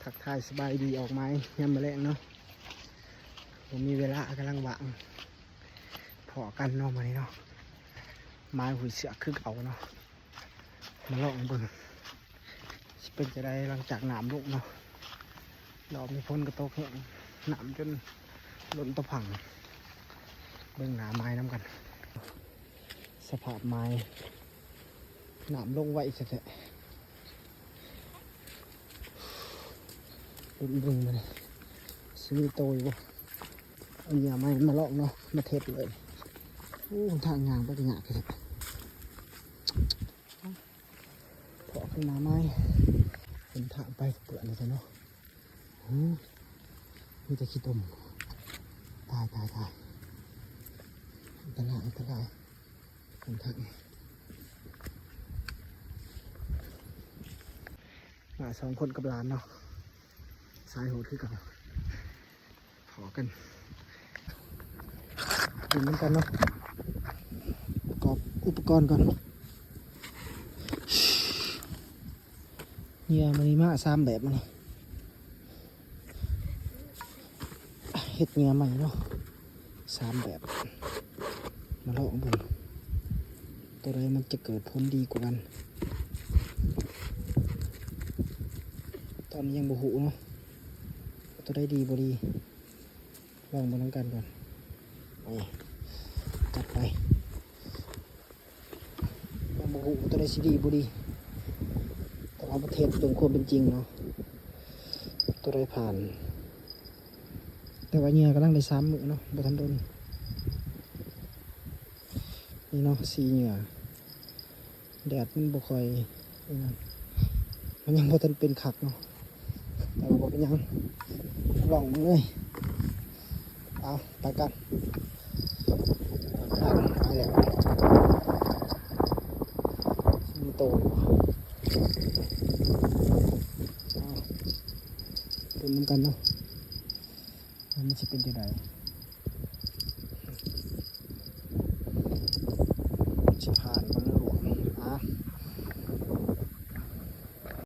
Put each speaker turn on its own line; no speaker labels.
ทักทายสบายดีออกไหมยามมื้อแลงเนาะผมมีเวลากำลังว่างพอกันเนาะมานี่เนาะไม้หุ่ยเสือคือเก่าเนาะมาลองเบิ่งสิเป็นจะได้หลังจากน้ำลงเนาะรอบนี้ฝนก็ตกแห้งน้ำจนล้นตะผังเบิ่งหนาไม้น้ำกันสภาพไม้น้ำลงไว้แท้ๆบึ้งมาเลยซื้อโตอยู่บ่เอาเหยื่อไม้มาลอกเนาะมาเทศเลยโอ้ทางยางไปกันหยาบเลยพอขึ้นมาไม้เป็นทางไปเปลือกเลยเนาะมีแต่ขี้ตมตายอันตรายเป็นทางมาสองคนกับหลานเนาะสายโหดขึ้นกันขอกันกินเหมือนกันเนาะประกอบอุปกรณ์ก่อนเนี่ยมันมีมา3แบบมันเห็ดเงี้ยใหม่เนาะ3แบบมาลองดูตัวใดมันจะเกิดผลดีกว่ากันตอนนี้ยังบ่หูเนาะตัวใดดีบ่ดีลองมาลองกันก่อนจัดไปยังบ่หูตัวใดสิดีบ่ดีต้องเอาประเทศตรงความเป็นจริงเนาะตัวใดผ่านแต่ว่าเหงื่อกำลังได้3 มื้อเนาะบ่ทันโดนนี่เนาะสีเหงื่อแดดมันบ่ค่อยมันยังบ่ทันเป็นคักเนาะแต่ว่าบ่เป็นหยังลองเลยเอาไปกันไปแล้วมีโตเป็นเหมือนกันเนาะมันจะเป็นยังไง